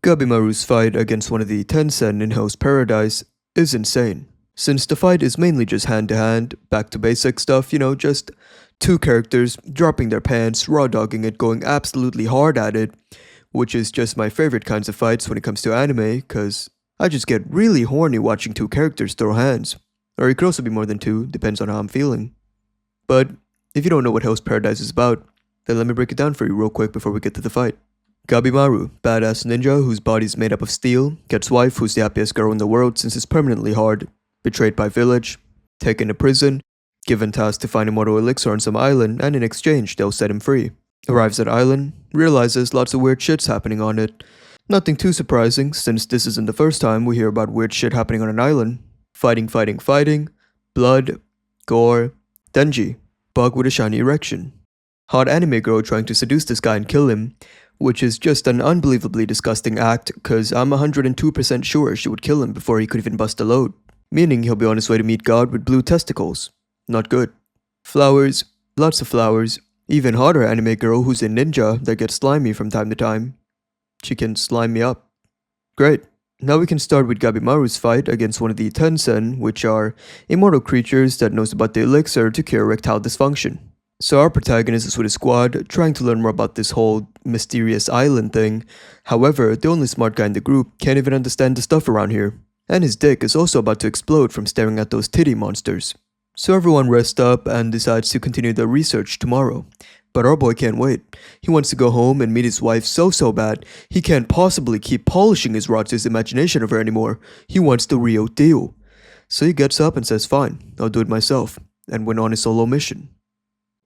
Gabimaru's fight against one of the Tensen in Hell's Paradise is insane. Since the fight is mainly just hand-to-hand, back to basic stuff, just two characters dropping their pants, raw dogging it, going absolutely hard at it, which is just my favorite kinds of fights when it comes to anime, cause I just get really horny watching two characters throw hands. Or it could also be more than two, depends on how I'm feeling. But if you don't know what Hell's Paradise is about, then let me break it down for you real quick before we get to the fight. Gabimaru, badass ninja whose body is made up of steel, gets wife who's the happiest girl in the world since it's permanently hard, betrayed by village, taken to prison, given task to find immortal elixir on some island, and in exchange they'll set him free. Arrives at island, realizes lots of weird shit's happening on it. Nothing too surprising since this isn't the first time we hear about weird shit happening on an island. Fighting, blood, gore, Denji, bug with a shiny erection. Hot anime girl trying to seduce this guy and kill him, which is just an unbelievably disgusting act cause I'm 102% sure she would kill him before he could even bust a load. Meaning he'll be on his way to meet God with blue testicles. Not good. Flowers, lots of flowers. Even hotter anime girl who's a ninja that gets slimy from time to time. She can slime me up. Great. Now we can start with Gabimaru's fight against one of the Tensen, which are immortal creatures that knows about the elixir to cure erectile dysfunction. So our protagonist is with a squad, trying to learn more about this whole mysterious island thing. However, the only smart guy in the group can't even understand the stuff around here. And his dick is also about to explode from staring at those titty monsters. So everyone rests up and decides to continue their research tomorrow. But our boy can't wait. He wants to go home and meet his wife so bad, he can't possibly keep polishing his rod to his imagination of her anymore. He wants the real deal. So he gets up and says fine, I'll do it myself, and went on his solo mission.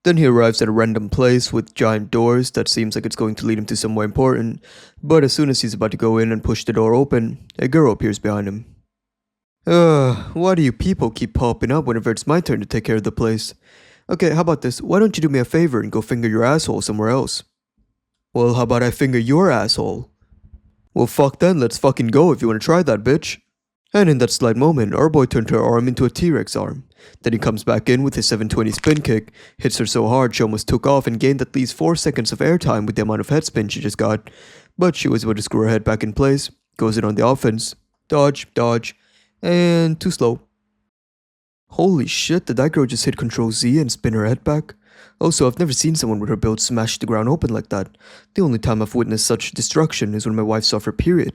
Then he arrives at a random place with giant doors that seems like it's going to lead him to somewhere important, but as soon as he's about to go in and push the door open, a girl appears behind him. Why do you people keep popping up whenever it's my turn to take care of the place? Okay, how about this? Why don't you do me a favor and go finger your asshole somewhere else? Well, how about I finger your asshole? Well, fuck then, let's fucking go if you want to try that, bitch. And in that slight moment, our boy turned her arm into a T-Rex arm. Then he comes back in with his 720 spin kick, hits her so hard she almost took off and gained at least 4 seconds of airtime with the amount of head spin she just got. But she was able to screw her head back in place, goes in on the offense, dodge, and too slow. Holy shit, did that girl just hit Ctrl Z and spin her head back? Also, I've never seen someone with her build smash the ground open like that. The only time I've witnessed such destruction is when my wife saw her period.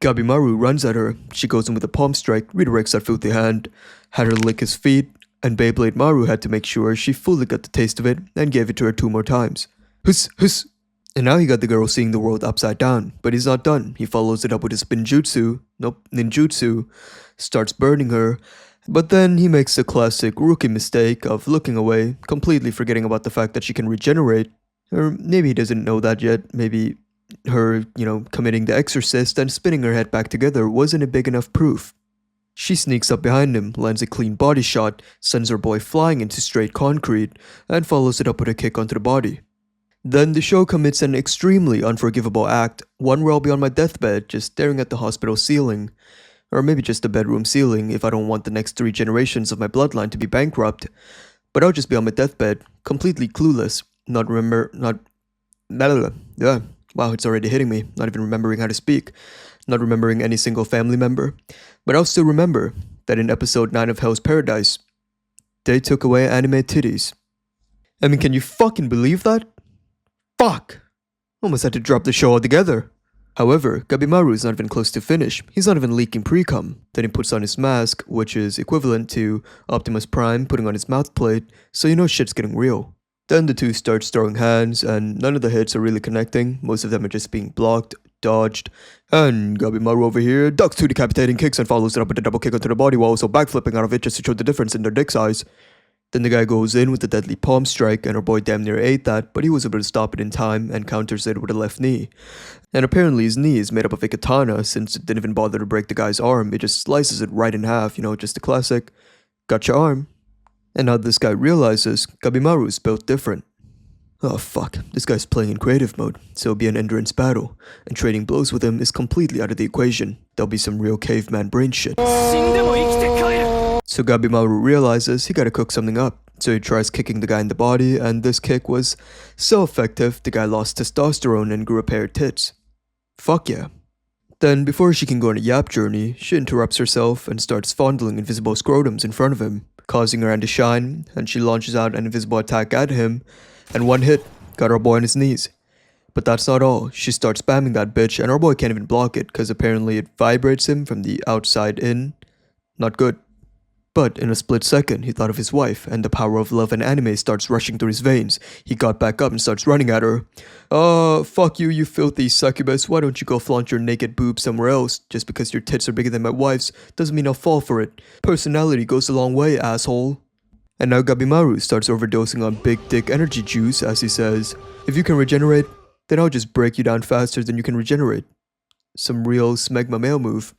Gabimaru runs at her, she goes in with a palm strike, redirects that filthy hand, had her lick his feet, and Beyblade Maru had to make sure she fully got the taste of it and gave it to her 2 more times. Huss. And now he got the girl seeing the world upside down, but he's not done. He follows it up with his ninjutsu, starts burning her, but then he makes the classic rookie mistake of looking away, completely forgetting about the fact that she can regenerate. Or maybe he doesn't know that yet, maybe her, committing the exorcist and spinning her head back together wasn't a big enough proof. She sneaks up behind him, lands a clean body shot, sends her boy flying into straight concrete, and follows it up with a kick onto the body. Then the show commits an extremely unforgivable act, one where I'll be on my deathbed just staring at the hospital ceiling. Or maybe just the bedroom ceiling if I don't want the next 3 generations of my bloodline to be bankrupt. But I'll just be on my deathbed, completely clueless, Wow, it's already hitting me, not even remembering how to speak, not remembering any single family member. But I'll still remember that in episode 9 of Hell's Paradise, they took away anime titties. I mean, can you fucking believe that? Fuck! Almost had to drop the show altogether. However, Gabimaru is not even close to finish, he's not even leaking pre-cum. Then he puts on his mask, which is equivalent to Optimus Prime putting on his mouthplate, so you know shit's getting real. Then the two start throwing hands, and none of the hits are really connecting, most of them are just being blocked, dodged, and Gabimaru over here ducks 2 decapitating kicks and follows it up with a double kick onto the body while also backflipping out of it just to show the difference in their dick size. Then the guy goes in with a deadly palm strike and our boy damn near ate that, but he was able to stop it in time and counters it with a left knee. And apparently his knee is made up of a katana since it didn't even bother to break the guy's arm, it just slices it right in half, just the classic, got your arm. And now this guy realizes Gabimaru is built different. Oh fuck, this guy's playing in creative mode, so it'll be an endurance battle, and trading blows with him is completely out of the equation. There'll be some real caveman brain shit. So Gabimaru realizes he gotta cook something up, so he tries kicking the guy in the body, and this kick was so effective the guy lost testosterone and grew a pair of tits. Fuck yeah. Then, before she can go on a yap journey, she interrupts herself and starts fondling invisible scrotums in front of him, causing her hand to shine, and she launches out an invisible attack at him, and one hit got our boy on his knees. But that's not all. She starts spamming that bitch, and our boy can't even block it, because apparently it vibrates him from the outside in. Not good. But in a split second, he thought of his wife, and the power of love and anime starts rushing through his veins. He got back up and starts running at her. Fuck you, you filthy succubus. Why don't you go flaunt your naked boobs somewhere else? Just because your tits are bigger than my wife's doesn't mean I'll fall for it. Personality goes a long way, asshole. And now Gabimaru starts overdosing on big dick energy juice as he says, if you can regenerate, then I'll just break you down faster than you can regenerate. Some real smegma male move.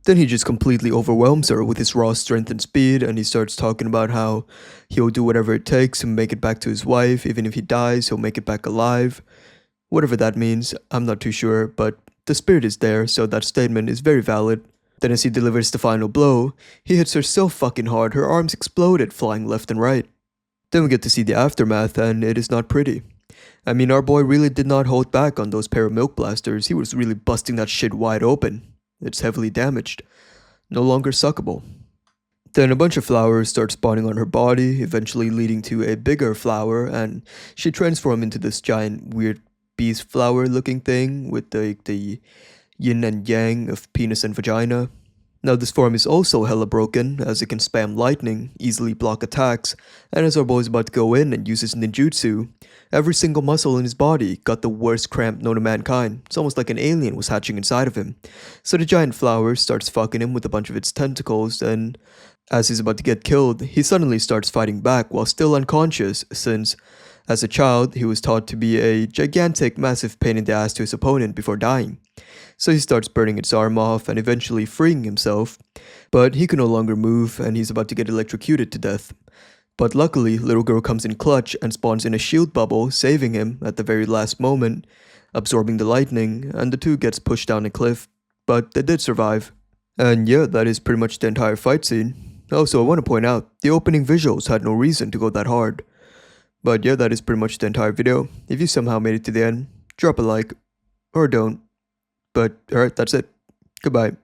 Then he just completely overwhelms her with his raw strength and speed, and he starts talking about how he'll do whatever it takes to make it back to his wife. Even if he dies, he'll make it back alive. Whatever that means, I'm not too sure, but the spirit is there, so that statement is very valid. Then as he delivers the final blow, he hits her so fucking hard her arms exploded, flying left and right. Then we get to see the aftermath, and it is not pretty. I mean, our boy really did not hold back on those pair of milk blasters. He was really busting that shit wide open. It's heavily damaged. No longer suckable. Then a bunch of flowers start spawning on her body, eventually leading to a bigger flower, and she transforms into this giant weird beast flower looking thing with the yin and yang of penis and vagina. Now this form is also hella broken, as it can spam lightning, easily block attacks, and as our boy is about to go in and use his ninjutsu, every single muscle in his body got the worst cramp known to mankind. It's almost like an alien was hatching inside of him. So the giant flower starts fucking him with a bunch of its tentacles, and as he's about to get killed, he suddenly starts fighting back while still unconscious, since as a child he was taught to be a gigantic, massive pain in the ass to his opponent before dying. So he starts burning its arm off and eventually freeing himself, but he can no longer move and he's about to get electrocuted to death. But luckily, little girl comes in clutch and spawns in a shield bubble, saving him at the very last moment, absorbing the lightning, and the two gets pushed down a cliff, but they did survive. And yeah, that is pretty much the entire fight scene. Also, I want to point out, the opening visuals had no reason to go that hard. But yeah, that is pretty much the entire video. If you somehow made it to the end, drop a like, or don't. But alright, that's it. Goodbye.